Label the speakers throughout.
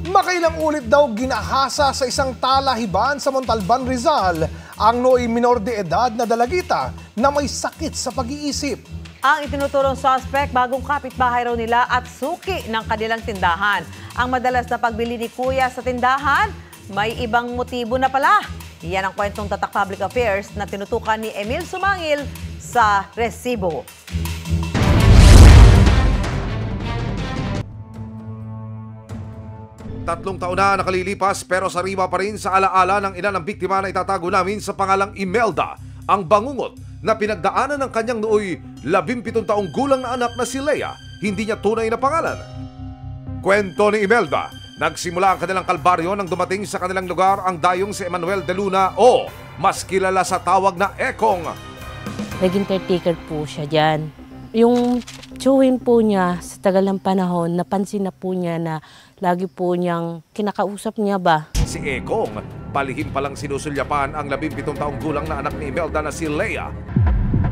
Speaker 1: Makailang ulit daw ginahasa sa isang talahiban sa Montalban, Rizal ang nooy minor de edad na dalagita na may sakit sa pag-iisip.
Speaker 2: Ang itinuturong suspect bagong kapitbahay raw nila at suki ng kanilang tindahan. Ang madalas na pagbili ni Kuya sa tindahan, may ibang motibo na pala. Yan ang kwentong Tatak Public Affairs na tinutukan ni Emil Sumangil sa Resibo.
Speaker 3: Tatlong taon na nakalilipas pero sariwa pa rin sa alaala ng ina ng biktima na itatago namin sa pangalang Imelda, ang bangungot na pinagdaanan ng kanyang nooy 17 taong gulang na anak na si Leia, hindi niya tunay na pangalan. Kwento ni Imelda, nagsimula ang kanilang kalbaryo nang dumating sa kanilang lugar ang dayong si Emmanuel de Luna o mas kilala sa tawag na Ekong.
Speaker 4: Naging caretaker po siya dyan. Yung tsuhin po niya sa tagal ng panahon, napansin na po niya na lagi po niyang kinakausap niya ba.
Speaker 3: Si Ekong, palihim palang sinusulyapan ang 17 taong gulang na anak ni Imelda na si Leia.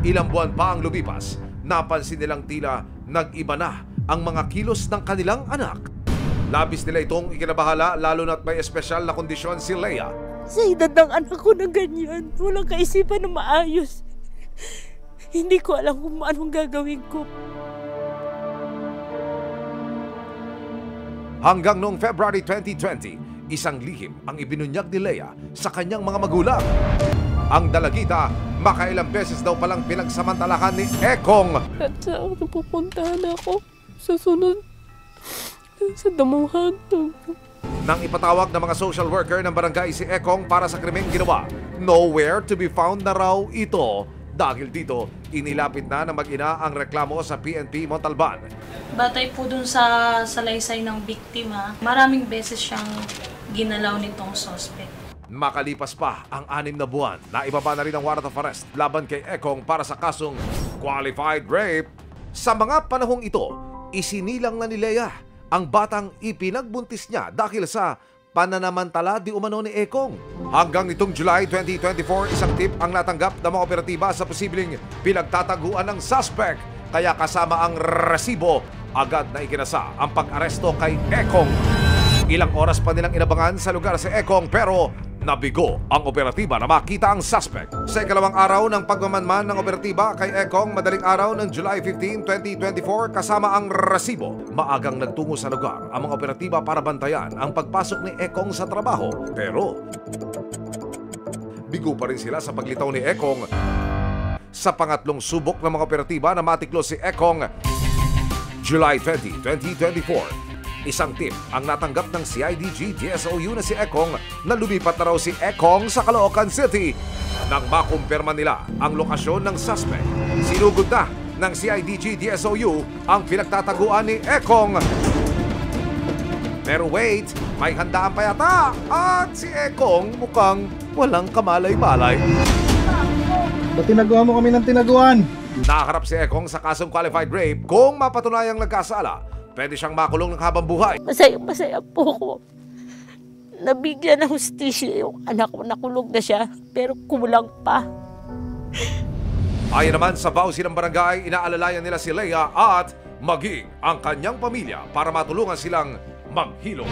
Speaker 3: Ilang buwan pa ang lumipas, napansin nilang tila nag-iba na ang mga kilos ng kanilang anak. Labis nila itong ikinabahala lalo na't may espesyal na kondisyon si Leia.
Speaker 4: Sa edad ng anak ko na ganyan, walang kaisipan na maayos. Hindi ko alam kung anong gagawin ko.
Speaker 3: Hanggang noong February 2020, isang lihim ang ibinunyag ni Leia sa kanyang mga magulang. Ang dalagita, makailang beses daw palang pinagsamantalakan ni Ekong.
Speaker 4: At saan pupuntahan ako? Sa sunod, sa damuhan.
Speaker 3: Nang ipatawag ng mga social worker ng barangay si Ekong para sa krimeng ginawa, nowhere to be found na raw ito. Dahil dito, inilapit na ng mag-ina ang reklamo sa PNP Montalban.
Speaker 5: Batay po dun sa salaysay ng biktima, maraming beses siyang ginalaw nitong suspect.
Speaker 3: Makalipas pa ang 6 na buwan, naibaba na rin ang warrant of arrest laban kay Ekong para sa kasong qualified rape. Sa mga panahong ito, isinilang na ni Leia ang batang ipinagbuntis niya dahil sa pananamantala di umano ni Ekong. Hanggang nitong July 2024, isang tip ang natanggap ng mga operatiba sa posibleng pinagtataguan ng suspect. Kaya kasama ang resibo, agad na ikinasa ang pag-aresto kay Ekong. Ilang oras pa nilang inabangan sa lugar si Ekong pero nabigo ang operatiba na makita ang suspect. Sa ikalawang araw ng pagmamanman ng operatiba kay Ekong, madaling araw ng July 15, 2024, kasama ang resibo, maagang nagtungo sa lugar ang mga operatiba para bantayan ang pagpasok ni Ekong sa trabaho. Pero bigo pa rin sila sa paglitaw ni Ekong. Sa pangatlong subok ng mga operatiba na matiklo si Ekong, July 20, 2024, isang tip ang natanggap ng CIDG DSOU na si Ekong na lumipat na raw si Ekong sa Caloocan City. Nang makumpirma nila ang lokasyon ng suspect, sinugod na ng CIDG DSOU ang pinagtataguan ni Ekong. Pero wait, may handaan pa yata at si Ekong mukhang walang kamalay-malay.
Speaker 6: Ba't tinagawa mo kami ng tinaguan?
Speaker 3: Nakaharap si Ekong sa kasong qualified rape. Kung mapatunayang nagkasala, pwede siyang makulong ng habang buhay.
Speaker 4: Masaya po ako. Nabigyan ng hustisya yung anak ko, nakulog na siya, pero kulang pa.
Speaker 3: Ayon naman sa bawsi ng barangay, inaalalayan nila si Leia at maging ang kanyang pamilya para matulungan silang maghilom.